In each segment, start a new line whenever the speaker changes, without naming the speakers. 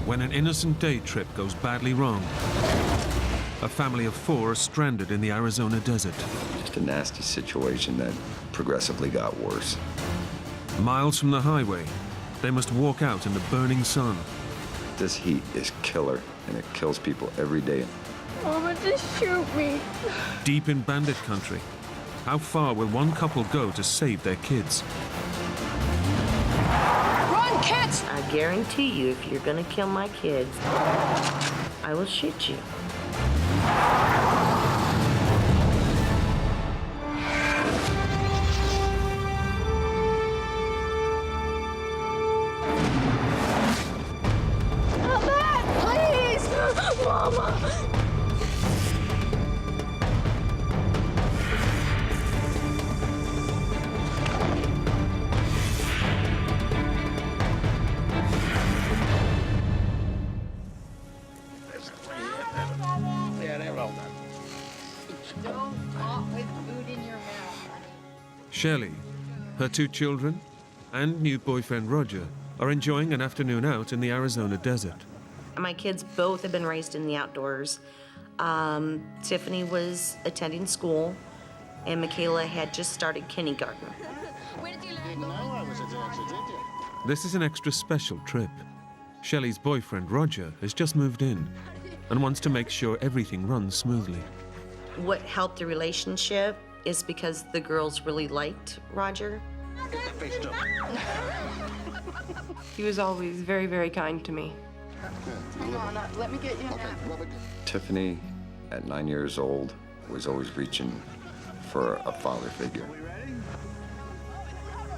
when an innocent day trip goes badly wrong. A family of 4 are stranded in the Arizona desert.
Just a nasty situation that progressively got worse.
Miles from the highway, they must walk out in the burning sun.
This heat is killer, and it kills people every day.
Mama, just shoot me.
Deep in bandit country, how far will one couple go to save their kids?
Run, kids!
I guarantee you, if you're gonna kill my kids, I will shoot you.
Mama!
Don't talk with food in your mouth, honey.
Shelley, her 2 children, and new boyfriend Roger are enjoying an afternoon out in the Arizona desert.
My kids both have been raised in the outdoors. Tiffany was attending school, and Michaela had just started kindergarten.
This is an extra special trip. Shelley's boyfriend Roger has just moved in and wants to make sure everything runs smoothly.
What helped the relationship is because the girls really liked Roger.
He was always very, very kind to me.
Come on, let me get you a nap.
Tiffany, at 9 years old, was always reaching for a father figure.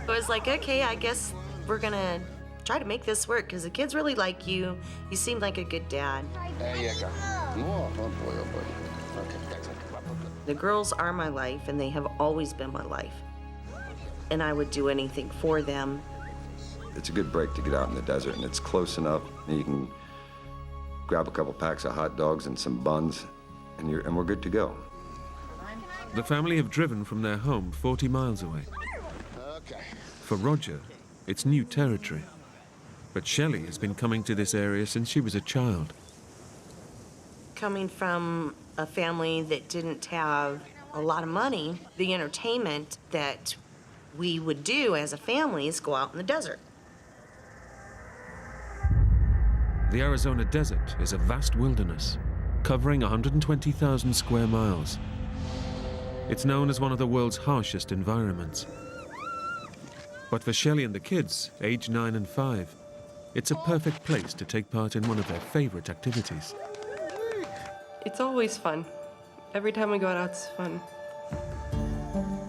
I was like, okay, I guess we're gonna try to make this work because the kids really like you. You seem like a good dad.
There you go. Oh, boy, oh, boy. Okay, that's it.
The girls are my life, and they have always been my life. And I would do anything for them.
It's a good break to get out in the desert, and it's close enough. You can grab a couple packs of hot dogs and some buns, and we're good to go.
The family have driven from their home 40 miles away.
Okay.
For Roger, it's new territory. But Shelley has been coming to this area since she was a child.
Coming from a family that didn't have a lot of money, the entertainment that we would do as a family is go out in the desert.
The Arizona desert is a vast wilderness, covering 120,000 square miles. It's known as one of the world's harshest environments. But for Shelley and the kids, aged 9 and 5, it's a perfect place to take part in one of their favorite activities.
It's always fun. Every time we go out, it's fun.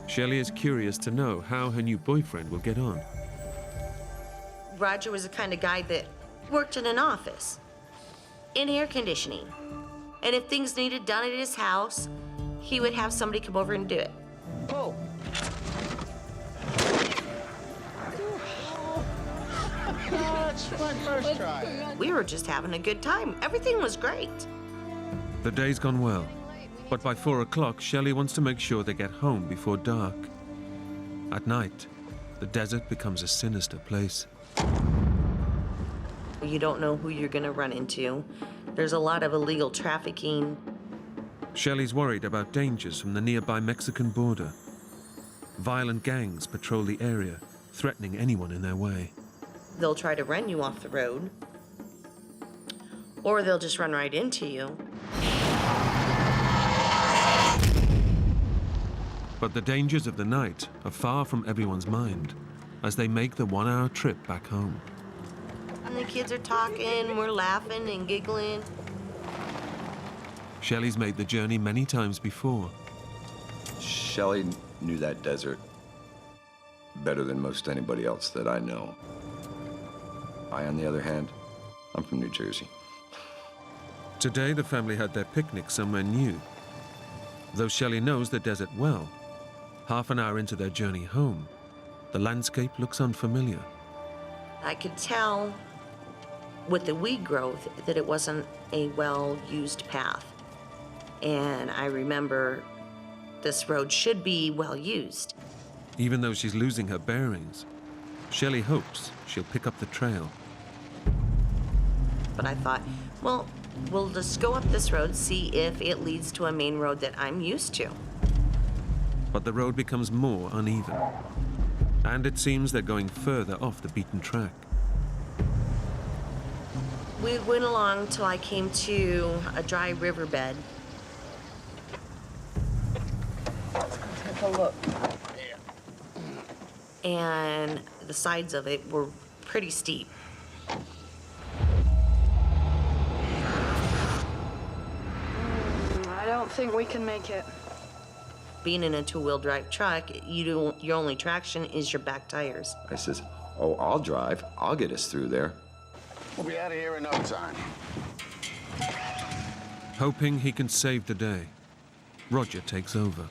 Shelley is curious to know how her new boyfriend will get on.
Roger was the kind of guy that worked in an office, in air conditioning. And if things needed done at his house, he would have somebody come over and do it.
Pull. That's my first try.
We were just having a good time. Everything was great.
The day's gone well, but by 4 o'clock, Shelley wants to make sure they get home before dark. At night, the desert becomes a sinister place.
You don't know who you're gonna run into. There's a lot of illegal trafficking.
Shelley's worried about dangers from the nearby Mexican border. Violent gangs patrol the area, threatening anyone in their way.
They'll try to run you off the road, or they'll just run right into you.
But the dangers of the night are far from everyone's mind as they make the 1-hour trip back home.
And the kids are talking, we're laughing and giggling.
Shelley's made the journey many times before.
Shelley knew that desert better than most anybody else that I know. I, on the other hand, I'm from New Jersey.
Today, the family had their picnic somewhere new. Though Shelley knows the desert well, half an hour into their journey home, the landscape looks unfamiliar.
I could tell with the weed growth that it wasn't a well-used path. And I remember this road should be well-used.
Even though she's losing her bearings, Shelley hopes she'll pick up the trail.
but I thought, well, we'll just go up this road, see if it leads to a main road that I'm used to.
But the road becomes more uneven, and it seems they're going further off the beaten track.
We went along till I came to a dry riverbed.
Take a look.
And the sides of it were pretty steep.
I don't think we can make it.
Being in a two-wheel drive truck, your only traction is your back tires.
I says, oh, I'll drive. I'll get us through there.
We'll be out of here in no time.
Hoping he can save the day, Roger takes over.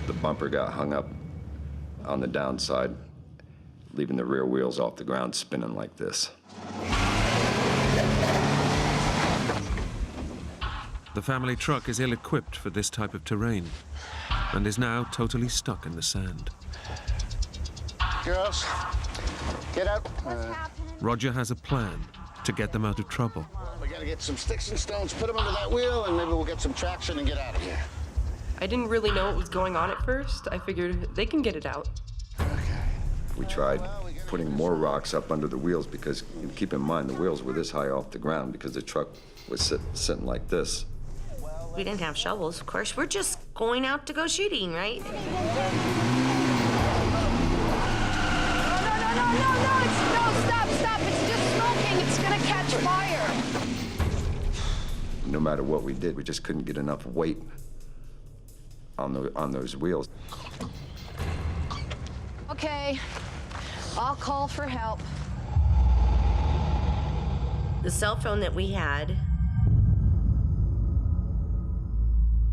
The bumper got hung up on the downside, leaving the rear wheels off the ground spinning like this.
The family truck is ill-equipped for this type of terrain and is now totally stuck in the sand.
Girls, get out.
Roger has a plan to get them out of trouble.
We gotta get some sticks and stones, put them under that wheel, and maybe we'll get some traction and get out of here.
I didn't really know what was going on at first. I figured they can get it out.
We tried putting more rocks up under the wheels because, keep in mind, the wheels were this high off the ground because the truck was sitting like this.
We didn't have shovels, of course. We're just going out to go shooting, right?
No, stop. It's just smoking. It's gonna catch fire.
No matter what we did, we just couldn't get enough weight on those wheels.
Okay, I'll call for help.
The cell phone that we had,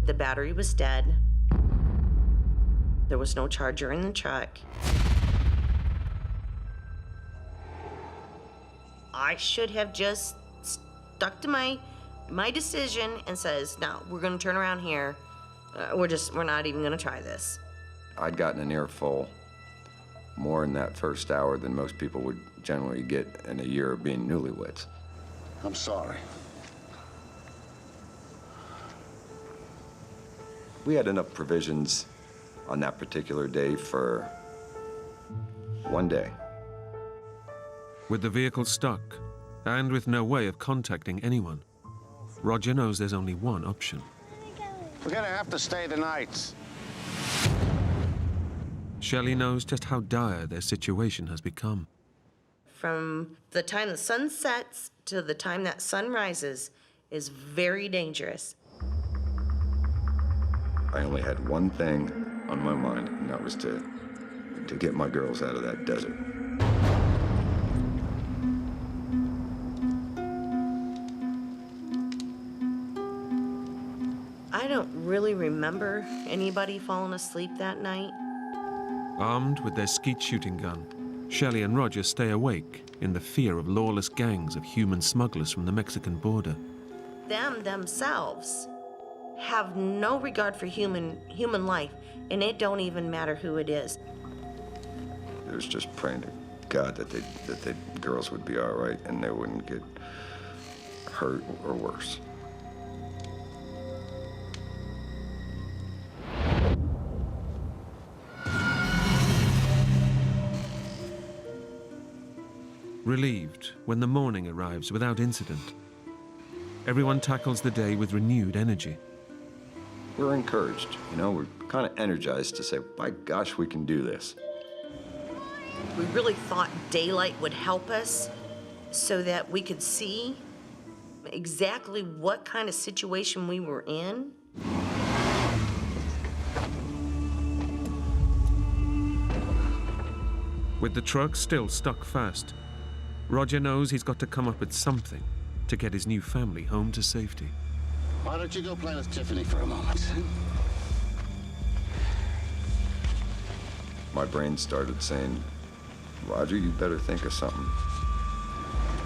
the battery was dead. There was no charger in the truck. I should have just stuck to my decision and says, no, we're gonna turn around here. We're not even gonna try this.
I'd gotten an earful more in that first hour than most people would generally get in a year of being newlyweds.
I'm sorry.
We had enough provisions on that particular day for one day.
With the vehicle stuck and with no way of contacting anyone, Roger knows there's only one option.
We're gonna have to stay the night.
Shelley knows just how dire their situation has become.
From the time the sun sets to the time that sun rises is very dangerous.
I only had one thing on my mind, and that was to get my girls out of that desert.
I don't really remember anybody falling asleep that night.
Armed with their skeet shooting gun, Shelley and Roger stay awake in the fear of lawless gangs of human smugglers from the Mexican border.
Them themselves have no regard for human life, and it don't even matter who it is.
It was just praying to God that the girls would be all right and they wouldn't get hurt or worse.
Relieved when the morning arrives without incident, everyone tackles the day with renewed energy.
We're encouraged, we're kind of energized to say, by gosh, we can do this.
We really thought daylight would help us so that we could see exactly what kind of situation we were in.
With the truck still stuck fast, Roger knows he's got to come up with something to get his new family home to safety.
Why don't you go play with Tiffany for a moment?
My brain started saying, Roger, you better think of something.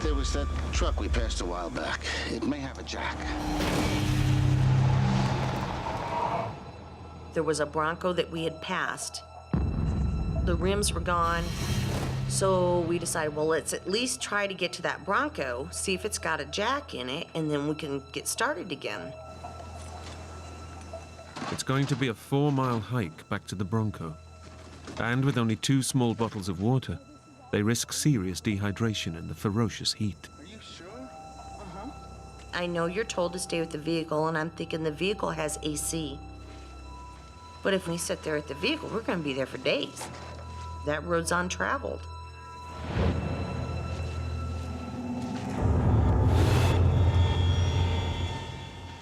There was that truck we passed a while back. It may have a jack.
There was a Bronco that we had passed. The rims were gone. So we decided, well, let's at least try to get to that Bronco, see if it's got a jack in it, and then we can get started again.
It's going to be a 4-mile hike back to the Bronco. And with only 2 small bottles of water, they risk serious dehydration in the ferocious heat.
Are you sure?
I know you're told to stay with the vehicle, and I'm thinking the vehicle has AC. But if we sit there at the vehicle, we're going to be there for days. That road's untraveled.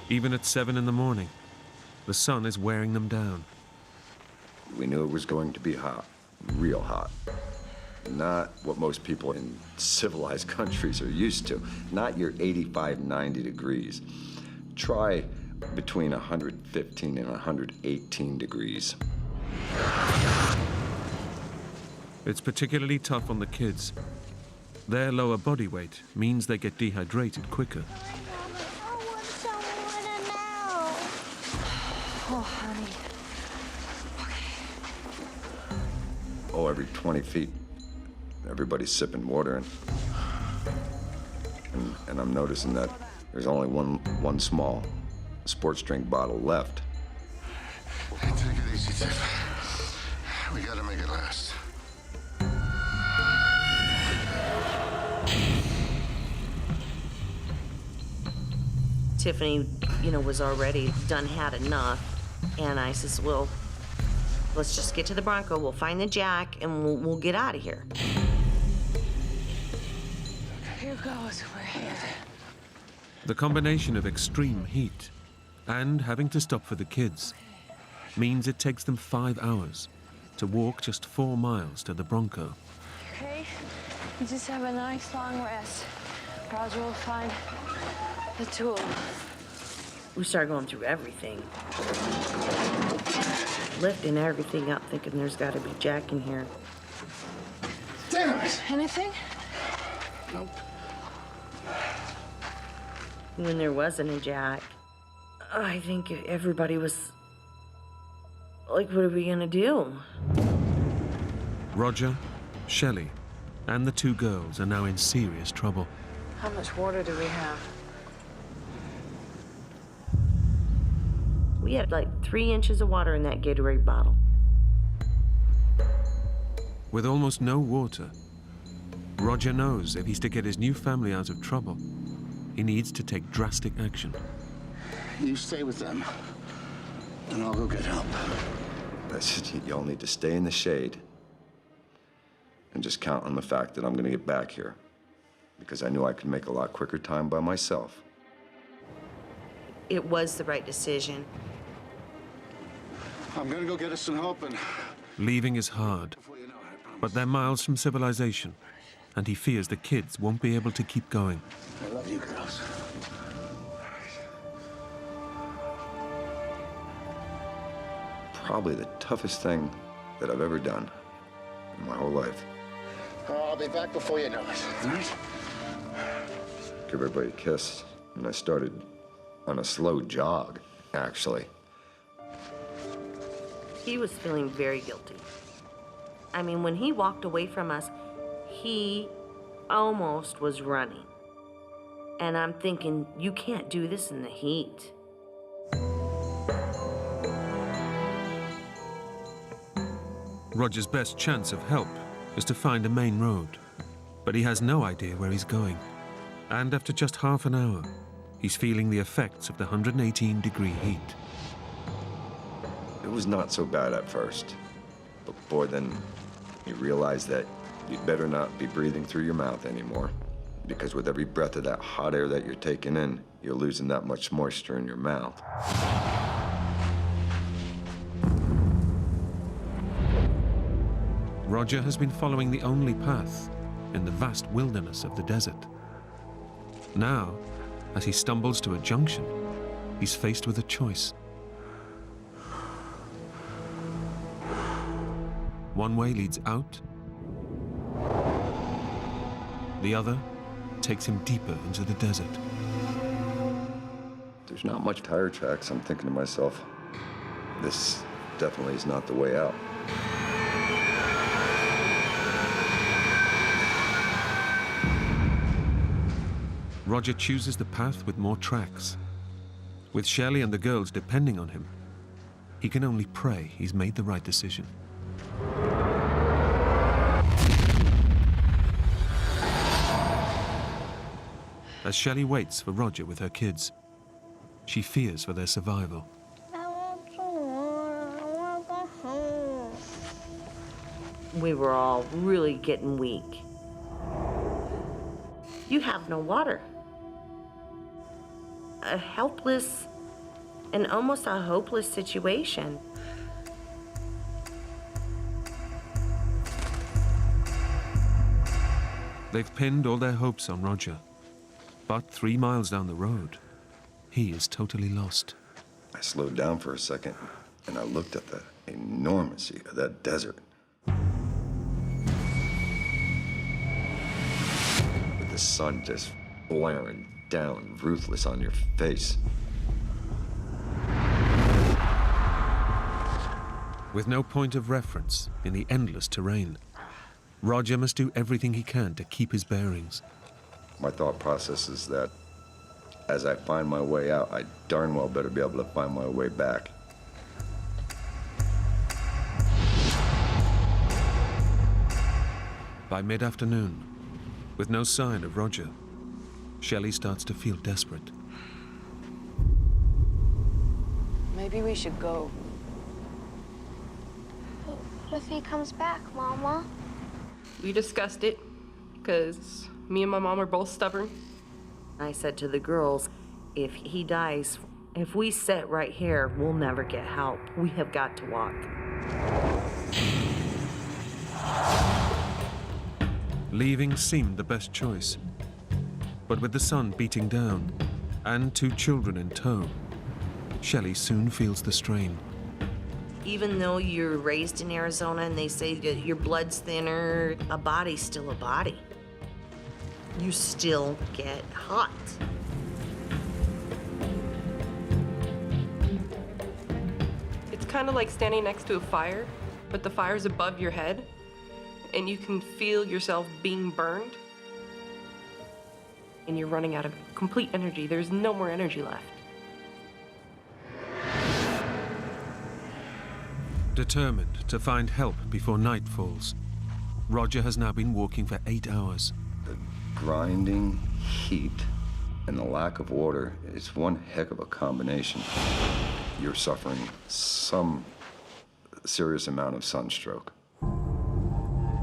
Even at 7 in the morning, the sun is wearing them down.
We knew it was going to be hot, real hot. Not what most people in civilized countries are used to. Not your 85, 90 degrees. Try between 115 and 118 degrees.
It's particularly tough on the kids. Their lower body weight means they get dehydrated quicker.
I want some water now.
Oh, honey.
Oh, every 20 feet, everybody's sipping water. And I'm noticing that there's only one small sports drink bottle left.
Hey, take it easy, Tiff. We gotta make it last.
Tiffany, was already done had enough. And I says, well, let's just get to the Bronco. We'll find the jack and we'll get out of here.
Here goes. We're here.
The combination of extreme heat and having to stop for the kids means it takes them 5 hours to walk just 4 miles to the Bronco.
Okay? You just have a nice long rest. Roger will find the tool.
We started going through everything. Lifting everything up, thinking there's got to be jack in here.
Damn it!
Anything?
Nope.
When there wasn't a jack, I think everybody was like, what are we gonna do?
Roger, Shelley, and the 2 girls are now in serious trouble.
How much water do we have?
We had like 3 inches of water in that Gatorade bottle.
With almost no water, Roger knows if he's to get his new family out of trouble, he needs to take drastic action.
You stay with them, and I'll go get help.
Y'all need to stay in the shade and just count on the fact that I'm gonna get back here, because I knew I could make a lot quicker time by myself.
It was the right decision.
I'm gonna go get us some help, and
Leaving is hard,
before you know it, I promise.
but they're miles from civilization, and he fears the kids won't be able to keep going.
I love you, girls.
Probably the toughest thing that I've ever done in my whole life.
I'll be back before you know it. All right?
Give everybody a kiss, and I started on a slow jog, actually.
He was feeling very guilty. I mean, when he walked away from us, he almost was running. And I'm thinking, you can't do this in the heat.
Roger's best chance of help is to find a main road, but he has no idea where he's going. And after just half an hour, he's feeling the effects of the 118-degree heat.
It was not so bad at first, but boy, then you realize that you'd better not be breathing through your mouth anymore, because with every breath of that hot air that you're taking in, you're losing that much moisture in your mouth.
Roger has been following the only path in the vast wilderness of the desert. Now, as he stumbles to a junction, he's faced with a choice. One way leads out, the other takes him deeper into the desert.
There's not much tire tracks. I'm thinking to myself, definitely is not the way out.
Roger chooses the path with more tracks. With Shelley and the girls depending on him, he can only pray he's made the right decision. As Shelley waits for Roger with her kids, she fears for their survival.
I want some more. I want to go home.
We were all really getting weak. You have no water. A helpless and almost a hopeless situation.
They've pinned all their hopes on Roger. But 3 miles down the road, he is totally lost.
I slowed down for a second, and I looked at the enormity of that desert. With the sun just blaring down, ruthless on your face.
With no point of reference in the endless terrain, Roger must do everything he can to keep his bearings.
My thought process is that as I find my way out, I darn well better be able to find my way back.
By mid-afternoon, with no sign of Roger, Shelley starts to feel desperate.
Maybe we should go.
What if he comes back, Mama?
We discussed it, because me and my mom are both stubborn.
I said to the girls, if he dies, if we sit right here, we'll never get help. We have got to walk.
Leaving seemed the best choice. But with the sun beating down and 2 children in tow, Shelley soon feels the strain.
Even though you're raised in Arizona and they say that your blood's thinner, a body's still a body. You still get hot.
It's kind of like standing next to a fire, but the fire's above your head, and you can feel yourself being burned. And you're running out of complete energy. There's no more energy left.
Determined to find help before night falls, Roger has now been walking for 8 hours.
The grinding heat and the lack of water is one heck of a combination. You're suffering some serious amount of sunstroke.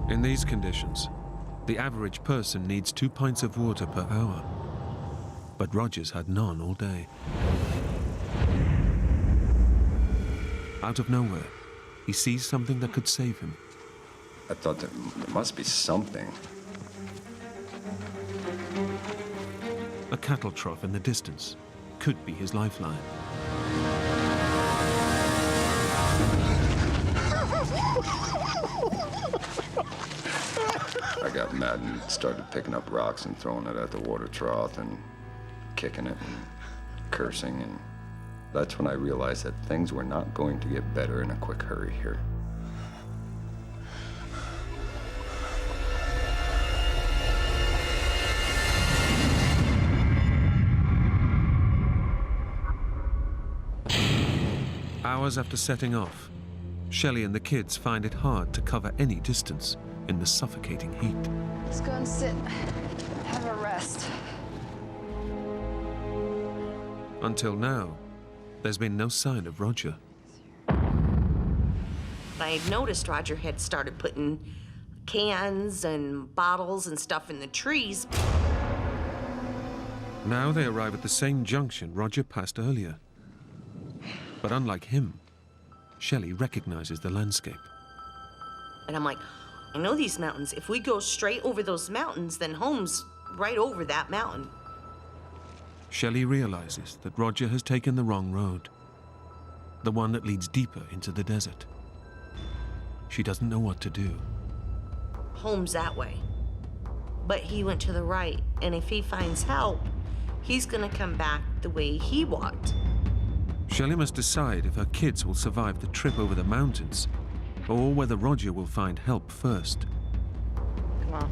In these conditions, the average person needs 2 pints of water per hour. But Roger's had none all day. Out of nowhere, he sees something that could save him.
I thought there must be something.
A cattle trough in the distance could be his lifeline.
I got mad and started picking up rocks and throwing it at the water trough and kicking it and cursing, and that's when I realized that things were not going to get better in a quick hurry here.
Hours after setting off, Shelley and the kids find it hard to cover any distance in the suffocating heat.
Let's go and sit, have a rest.
Until now, there's been no sign of Roger.
I had noticed Roger had started putting cans and bottles and stuff in the trees.
Now they arrive at the same junction Roger passed earlier. But unlike him, Shelley recognizes the landscape.
And I'm like, I know these mountains. If we go straight over those mountains, then home's right over that mountain.
Shelley realizes that Roger has taken the wrong road, the one that leads deeper into the desert. She doesn't know what to do.
Home's that way. But he went to the right, and if he finds help, he's gonna come back the way he walked.
Shelley must decide if her kids will survive the trip over the mountains or whether Roger will find help first.
Come on.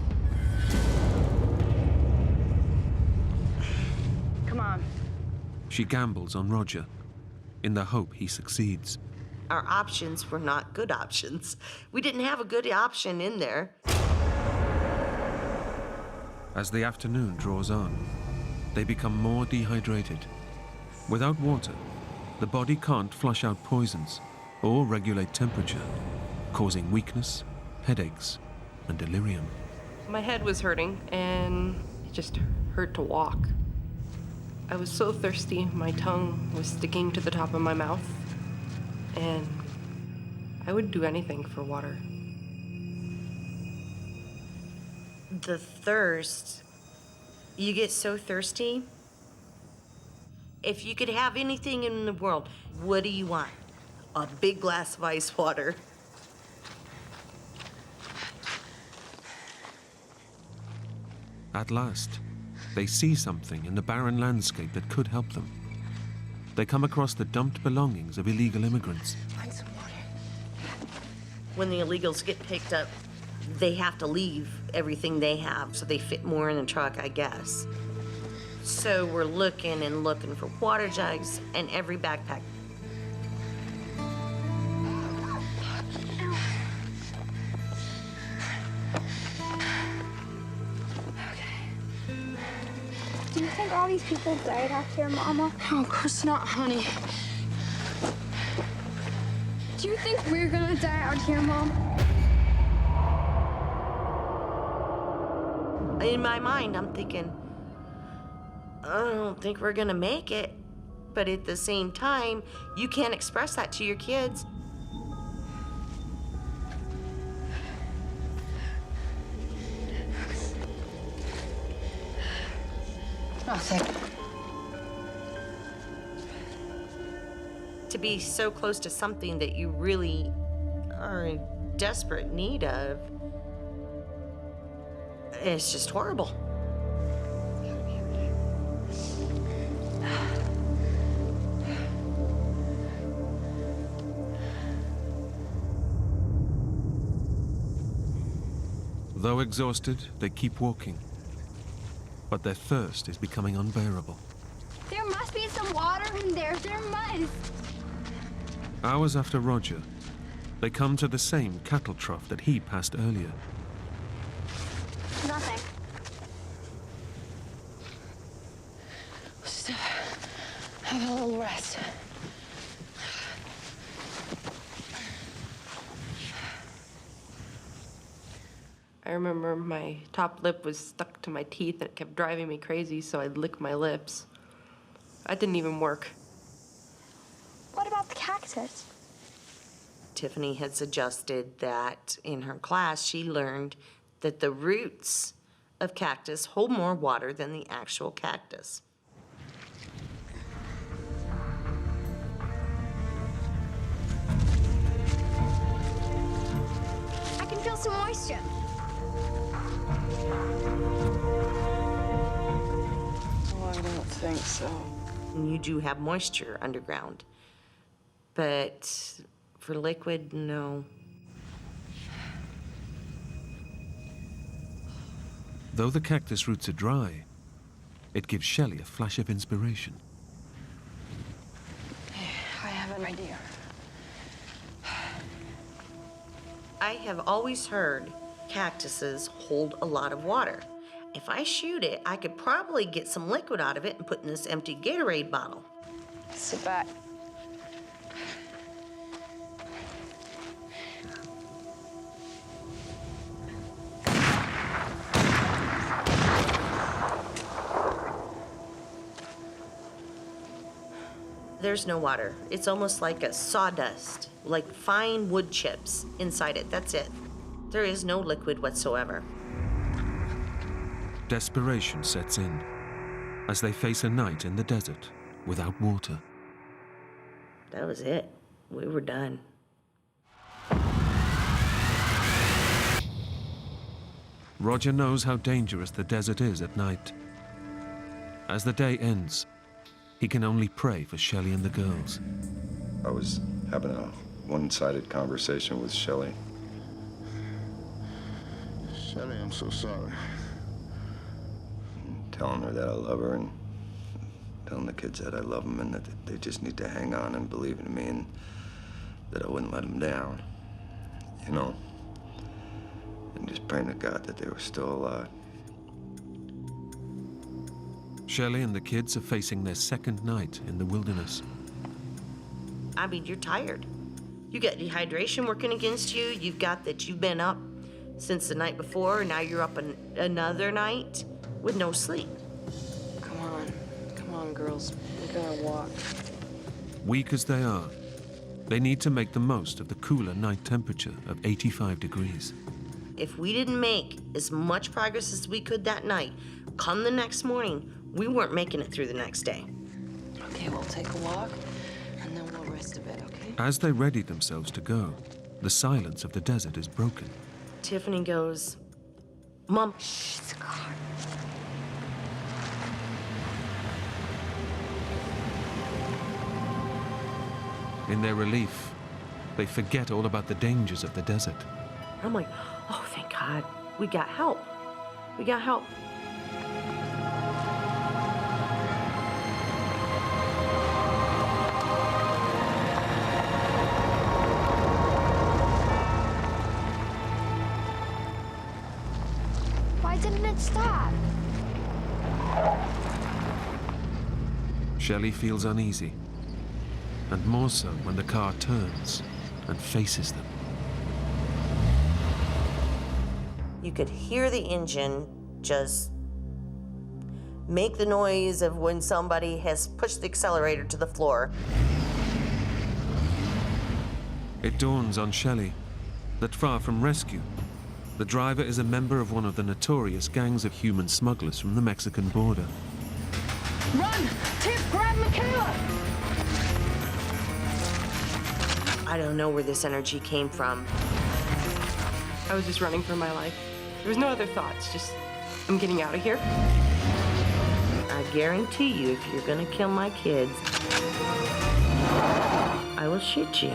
Come on.
She gambles on Roger in the hope he succeeds.
Our options were not good options. We didn't have a good option in there.
As the afternoon draws on, they become more dehydrated. Without water, the body can't flush out poisons or regulate temperature, causing weakness, headaches, and delirium.
My head was hurting, and it just hurt to walk. I was so thirsty, my tongue was sticking to the top of my mouth, and I would do anything for water.
The thirst, you get so thirsty. If you could have anything in the world, what do you want? A big glass of ice water.
At last, they see something in the barren landscape that could help them. They come across the dumped belongings of illegal immigrants.
Find some water.
When the illegals get picked up, they have to leave everything they have so they fit more in the truck, I guess. So we're looking and looking for water jugs and every backpack.
Do you think all these people died out here, Mama?
Oh, of course not, honey.
Do you think we're gonna die out here, Mom?
In my mind, I'm thinking, I don't think we're gonna make it. But at the same time, you can't express that to your kids.
Nothing.
To be so close to something that you really are in desperate need of, it's just horrible.
Though exhausted, they keep walking. But their thirst is becoming unbearable.
There must be some water in there. There must.
Hours after Roger, they come to the same cattle trough that he passed earlier.
Nothing.
Let's just have a little rest.
I remember my top lip was stuck to my teeth and it kept driving me crazy, so I'd lick my lips. That didn't even work.
What about the cactus?
Tiffany had suggested that in her class she learned that the roots of cactus hold more water than the actual cactus.
I can feel some moisture.
Oh, I don't think so.
And you do have moisture underground. But for liquid, no.
Though the cactus roots are dry, it gives Shelley a flash of inspiration.
I have an idea.
I have always heard cactuses hold a lot of water. If I shoot it, I could probably get some liquid out of it and put in this empty Gatorade bottle.
Sit back.
There's no water. It's almost like a sawdust, like fine wood chips inside it. That's it. There is no liquid whatsoever.
Desperation sets in as they face a night in the desert without water.
That was it. We were done.
Roger knows how dangerous the desert is at night. As the day ends, He can only pray for Shelley and the girls.
I was having a one-sided conversation with Shelley.
Shelley, I'm so sorry.
Telling her that I love her and telling the kids that I love them and that they just need to hang on and believe in me and that I wouldn't let them down. You know? And just praying to God that they were still alive.
Shelley and the kids are facing their second night in the wilderness.
I mean, you're tired. You got dehydration working against you. You've got that you've been up since the night before, and now you're up another night with no sleep.
Come on, girls. We're gonna walk.
Weak as they are, they need to make the most of the cooler night temperature of 85 degrees.
If we didn't make as much progress as we could that night, come the next morning, we weren't making it through the next day.
Okay, we'll take a walk, and then we'll rest a bit, okay?
As they ready themselves to go, the silence of the desert is broken.
Tiffany goes, Mom.
Shh, it's a car.
In their relief, they forget all about the dangers of the desert.
I'm like, oh, thank God. We got help. We got help.
Why didn't it stop?
Shelley feels uneasy, and more so when the car turns and faces them.
You could hear the engine just make the noise of when somebody has pushed the accelerator to the floor.
It dawns on Shelley that far from rescue, the driver is a member of one of the notorious gangs of human smugglers from the Mexican border.
Run! Tip, grab Michaela!
I don't know where this energy came from.
I was just running for my life. There was no other thoughts, just, I'm getting out of here.
I guarantee you, if you're gonna kill my kids, I will shoot you.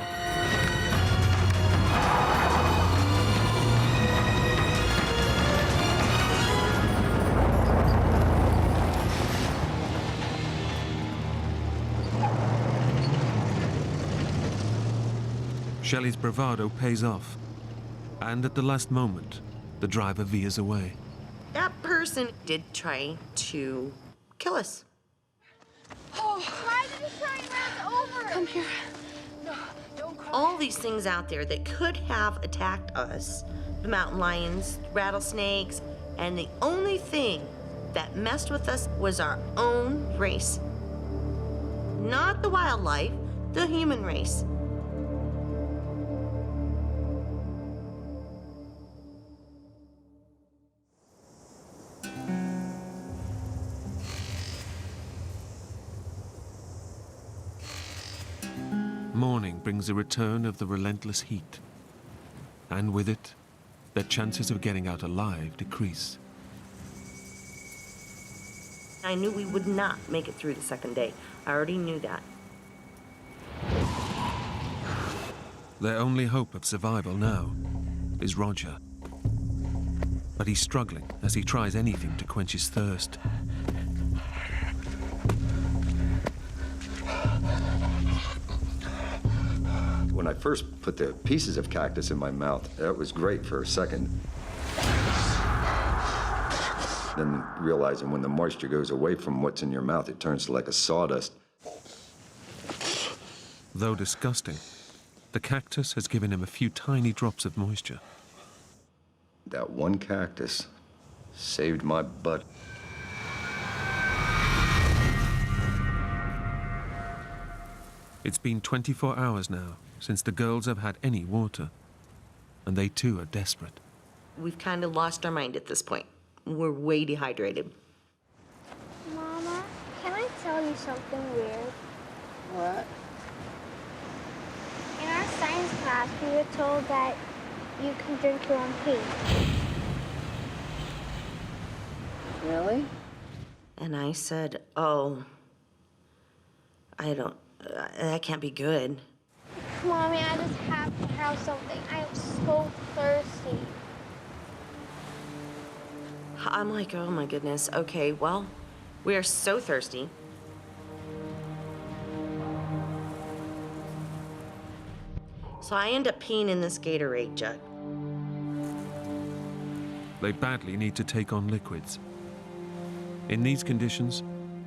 Shelley's bravado pays off, and at the last moment, the driver veers away.
That person did try to kill us.
Why did he try and run us over?
Come here. No, don't cry.
All these things out there that could have attacked us, the mountain lions, rattlesnakes, and the only thing that messed with us was our own race. Not the wildlife, the human race.
Morning brings a return of the relentless heat, and with it, their chances of getting out alive decrease.
I knew we would not make it through the second day. I already knew that.
Their only hope of survival now is Roger. But he's struggling as he tries anything to quench his thirst.
When I first put the pieces of cactus in my mouth, that was great for a second. Then realizing when the moisture goes away from what's in your mouth, it turns to like a sawdust.
Though disgusting, the cactus has given him a few tiny drops of moisture.
That one cactus saved my butt.
It's been 24 hours now since the girls have had any water, and they too are desperate.
We've kind of lost our mind at this point. We're way dehydrated.
Mama, can I tell you something weird?
What?
In our science class, we were told that you can drink your own pee.
Really?
And I said, oh, That can't be good.
Mommy, I just have to have something. I am so thirsty.
I'm like, oh my goodness. Okay, well, we are so thirsty. So I end up peeing in this Gatorade jug.
They badly need to take on liquids. In these conditions,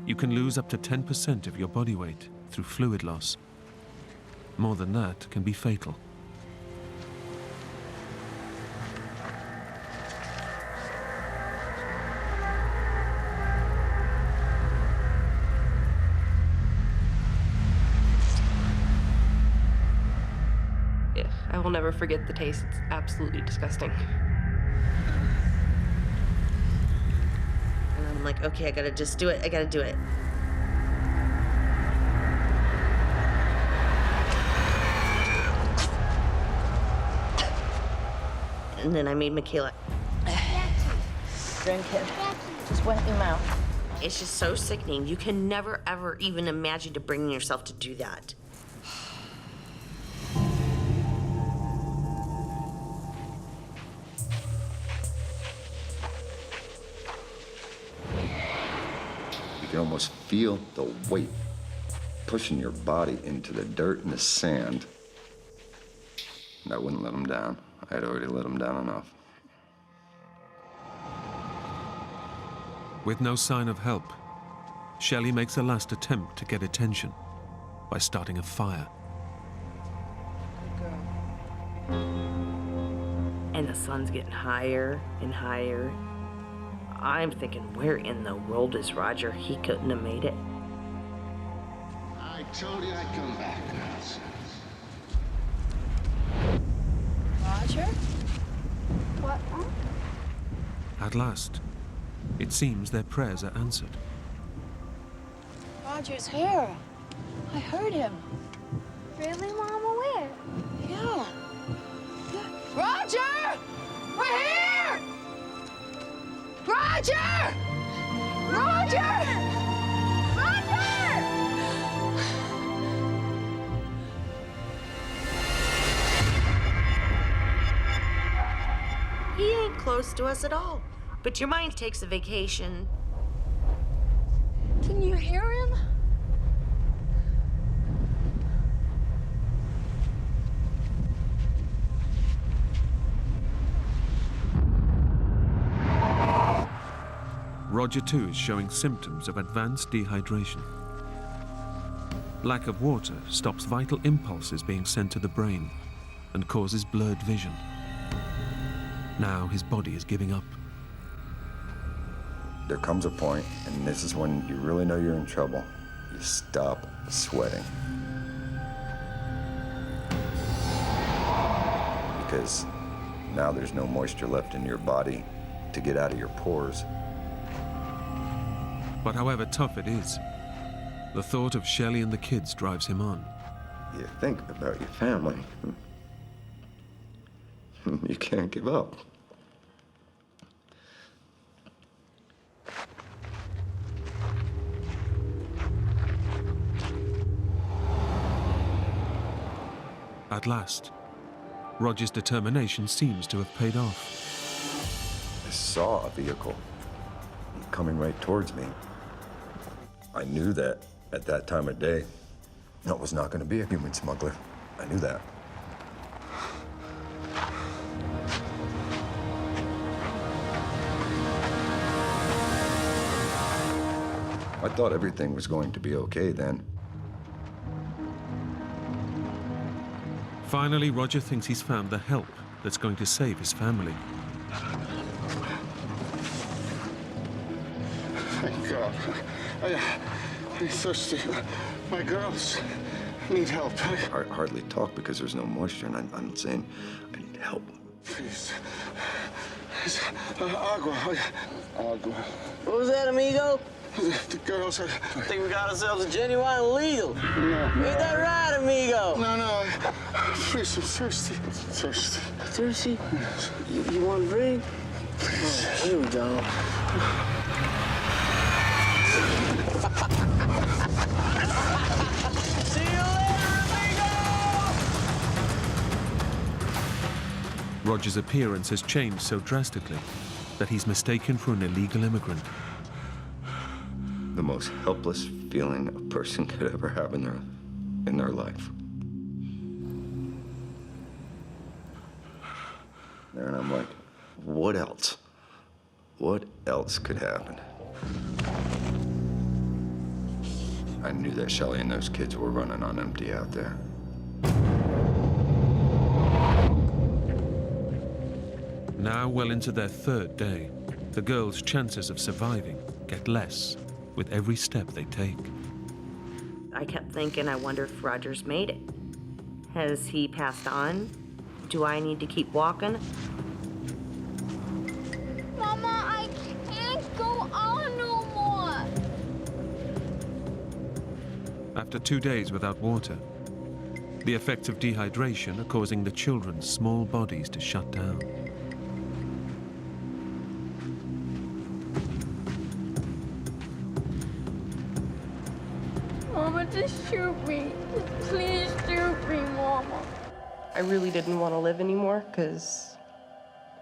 you can lose up to 10% of your body weight through fluid loss. More than that can be fatal.
Yeah, I will never forget the taste. It's absolutely disgusting.
And I'm like, okay, I gotta just do it. I gotta do it. And then I made Michaela.
Drink it. Just wet your mouth.
It's just so sickening. You can never, ever even imagine to bring yourself to do that.
You can almost feel the weight pushing your body into the dirt and the sand. And I wouldn't let him down. I had already let him down enough.
With no sign of help, Shelley makes a last attempt to get attention by starting a fire.
And the sun's getting higher and higher. I'm thinking, where in the world is Roger? He couldn't have made it.
I told you I'd come back, girls.
Roger?
What, Mom?
At last, it seems their prayers are answered.
Roger's here. I heard him.
Really, Mama? Where?
Yeah. Roger! We're here! Roger! Roger! Roger!
He ain't close to us at all. But your mind takes a vacation.
Can you hear him?
Roger, too, is showing symptoms of advanced dehydration. Lack of water stops vital impulses being sent to the brain and causes blurred vision. Now his body is giving up.
There comes a point, and this is when you really know you're in trouble. You stop sweating. Because now there's no moisture left in your body to get out of your pores.
But however tough it is, the thought of Shelley and the kids drives him on.
You think about your family. You can't give up.
At last, Roger's determination seems to have paid off.
I saw a vehicle coming right towards me. I knew that at that time of day, that was not going to be a human smuggler. I knew that. I thought everything was going to be okay then.
Finally, Roger thinks he's found the help that's going to save his family.
Thank God. I'm thirsty. My girls need help.
I hardly talk because there's no moisture, and I'm saying I need help.
Please. Agua. Agua.
What was that, amigo?
The girls are...
I think we got ourselves a genuine legal.
No.
Ain't that right, amigo?
No. Please, I'm thirsty. Thirsty.
Thirsty? You want a drink?
Please.
Oh, here we go.
Roger's appearance has changed so drastically that he's mistaken for an illegal immigrant.
The most helpless feeling a person could ever have in their life. And I'm like, what else? What else could happen? I knew that Shelley and those kids were running on empty out there.
Now well into their third day, the girls' chances of surviving get less with every step they take.
I kept thinking, I wonder if Roger's made it. Has he passed on? Do I need to keep walking?
Mama, I can't go on no more.
After 2 days without water, the effects of dehydration are causing the children's small bodies to shut down.
Mama, just shoot me. Just please shoot me, Mama.
I really didn't want to live anymore because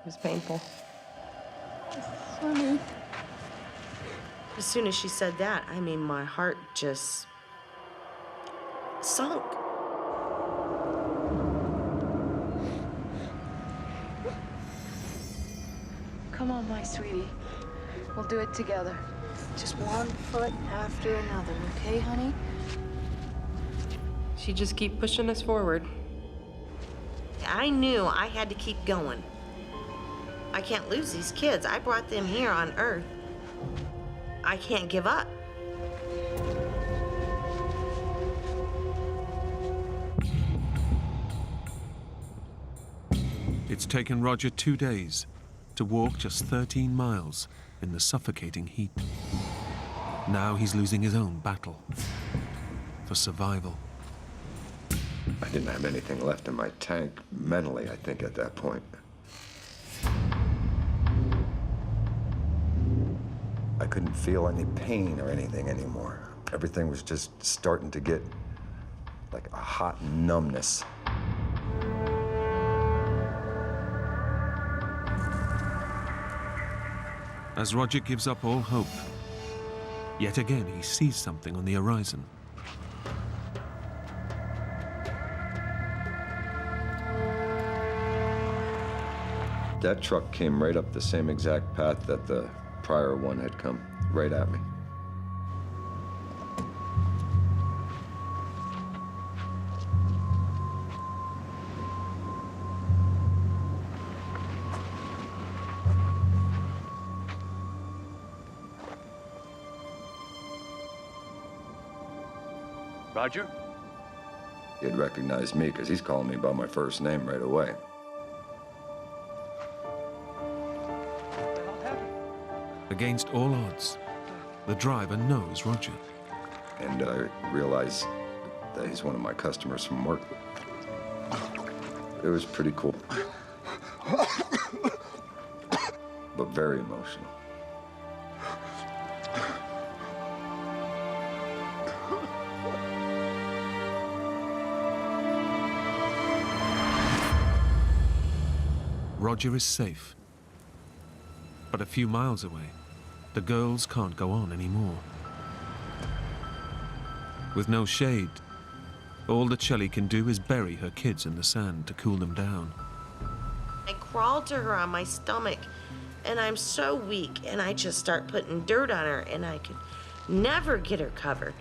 it was painful.
Sonny.
As soon as she said that, I mean, my heart just sunk.
Come on, my sweetie. We'll do it together. Just one foot after another, okay, honey?
She just keep pushing us forward.
I knew I had to keep going. I can't lose these kids. I brought them here on Earth. I can't give up.
It's taken Roger 2 days to walk just 13 miles in the suffocating heat. Now he's losing his own battle for survival.
I didn't have anything left in my tank mentally, I think, at that point. I couldn't feel any pain or anything anymore. Everything was just starting to get like a hot numbness.
As Roger gives up all hope, yet again he sees something on the horizon.
That truck came right up the same exact path that the prior one had come, right at me.
Roger?
He'd recognize me because he's calling me by my first name right away.
Against all odds, the driver knows Roger.
And I realized that he's one of my customers from work. It was pretty cool. But very emotional.
Roger is safe. But a few miles away, the girls can't go on anymore. With no shade, all that Shelley can do is bury her kids in the sand to cool them down.
I crawled to her on my stomach, and I'm so weak, and I just start putting dirt on her, and I could never get her covered.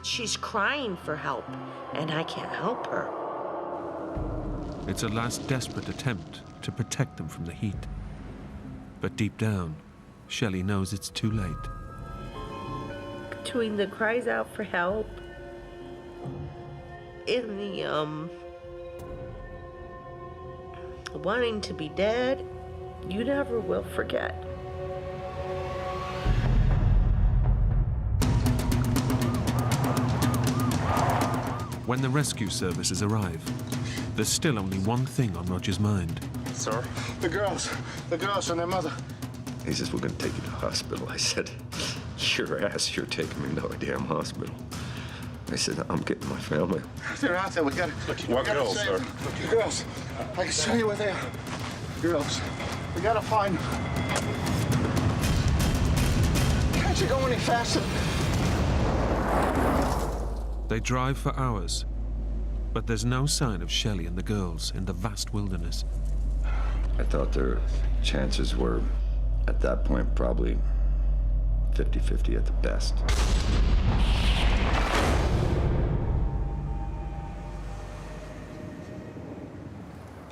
She's crying for help, and I can't help her.
It's a last desperate attempt to protect them from the heat. But deep down, Shelley knows it's too late.
Between the cries out for help and the wanting to be dead, you never will forget.
When the rescue services arrive, there's still only one thing on Roger's mind.
Sir? The girls and their mother.
He says, we're gonna take you to the hospital. I said, your ass, you're taking me to a damn hospital. I said, I'm getting my family.
They're out there. We gotta
girls,
save
sir?
them. Girls. I can show you where they are. Girls. We gotta find them. Can't you go any faster?
They drive for hours, but there's no sign of Shelley and the girls in the vast wilderness.
I thought their chances were, at that point, probably 50-50 at the best.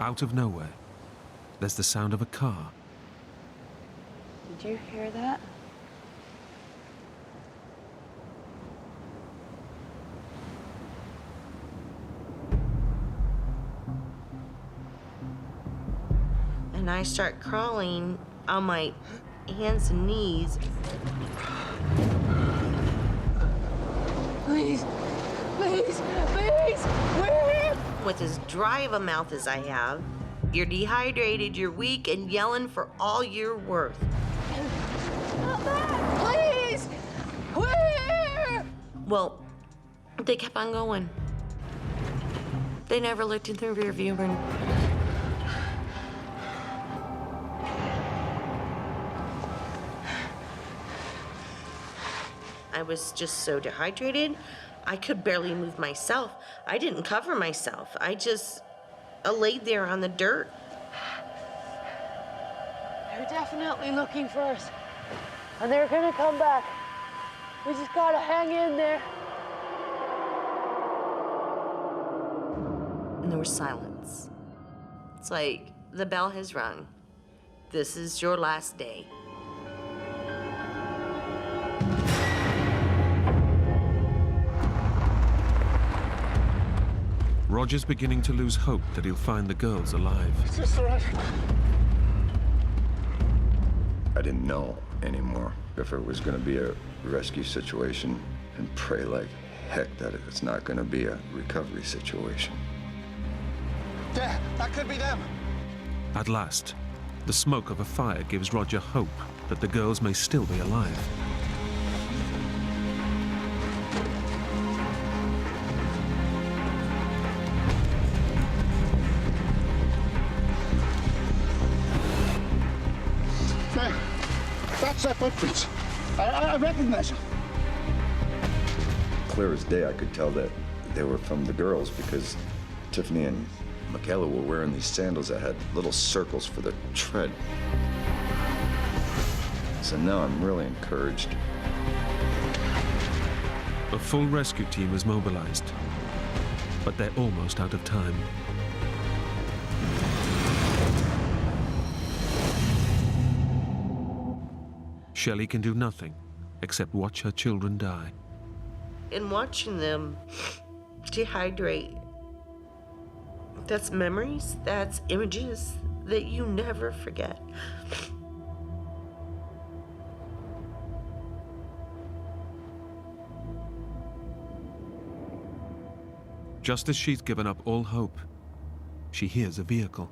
Out of nowhere, there's the sound of a car.
Did you hear that?
And I start crawling on my hands and knees.
Please, please, please, where?
With as dry of a mouth as I have, you're dehydrated, you're weak, and yelling for all you're worth.
Please, where?
Well, they kept on going. They never looked in the rearview mirror. I was just so dehydrated, I could barely move myself. I didn't cover myself. I just laid there on the dirt.
They're definitely looking for us. And they're gonna come back. We just gotta hang in there.
And there was silence. It's like the bell has rung. This is your last day.
Roger's beginning to lose hope that he'll find the girls alive.
Is this all right?
I didn't know anymore if it was going to be a rescue situation, and pray like heck that it's not going to be a recovery situation.
There, that could be them.
At last, the smoke of a fire gives Roger hope that the girls may still be alive.
There, that's their footprints. I recognize them.
Clear as day, I could tell that they were from the girls because Tiffany and Michaela were wearing these sandals that had little circles for the tread. So now I'm really encouraged.
A full rescue team is mobilized, but they're almost out of time. Shelley can do nothing except watch her children die.
And watching them dehydrate, that's memories, that's images that you never forget.
Just as she's given up all hope, she hears a vehicle.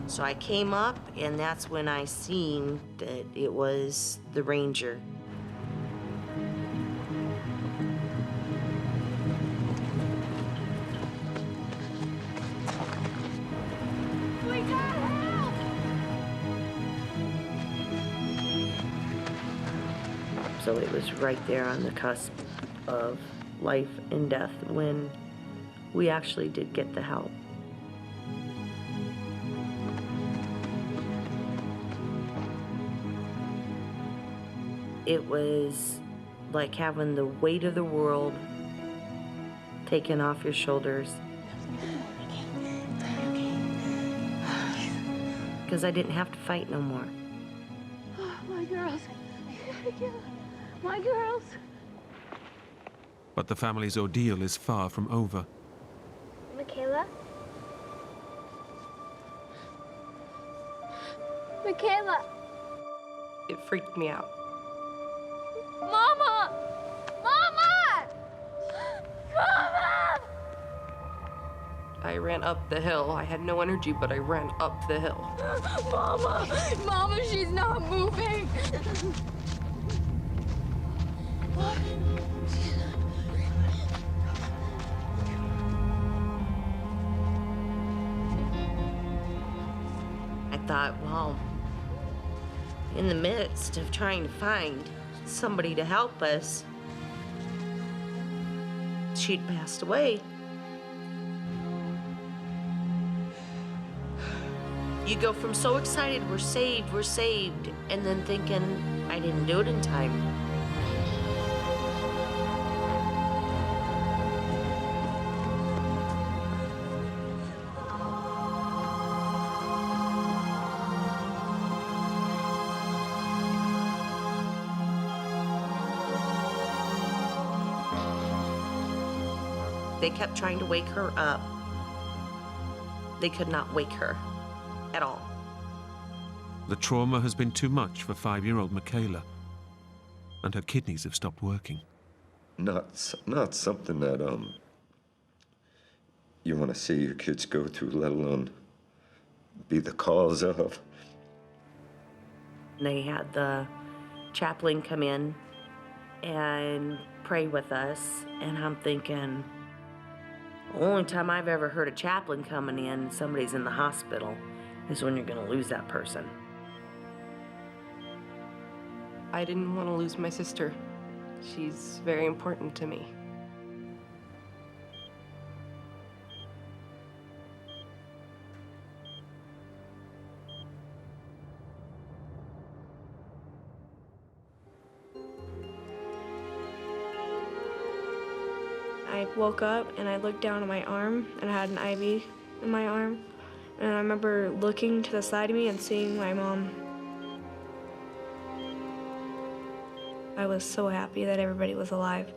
So I came up, and that's when I seen that it was the Ranger.
We got help!
So it was right there on the cusp of life and death when we actually did get the help. It was like having the weight of the world taken off your shoulders. Because I didn't have to fight no more.
Oh, my girls. I gotta get them. My girls.
But the family's ordeal is far from over.
Michaela? Michaela!
It freaked me out.
Mama! Mama! Mama!
I ran up the hill. I had no energy, but I ran up the hill.
Mama! Mama, she's not moving! What?
I thought, well, in the midst of trying to find somebody to help us, she'd passed away. You go from so excited, we're saved, and then thinking, I didn't do it in time. They kept trying to wake her up. They could not wake her at all.
The trauma has been too much for 5-year-old Michaela, and her kidneys have stopped working.
Not something that you want to see your kids go through, let alone be the cause of.
They had the chaplain come in and pray with us, and I'm thinking, the only time I've ever heard a chaplain coming in, somebody's in the hospital, is when you're gonna lose that person.
I didn't want to lose my sister. She's very important to me.
I woke up and I looked down at my arm and I had an IV in my arm. And I remember looking to the side of me and seeing my mom. I was so happy that everybody was alive.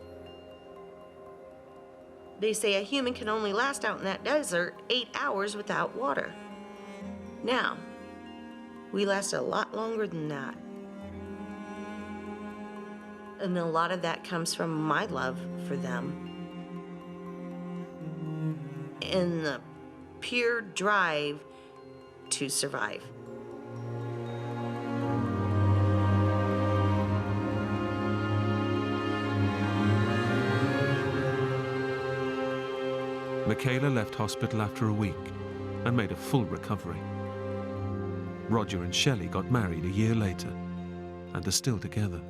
They say a human can only last out in that desert 8 hours without water. Now, we lasted a lot longer than that. And a lot of that comes from my love for them and the pure drive to survive.
Michaela left hospital after a week and made a full recovery. Roger and Shelley got married a year later and are still together.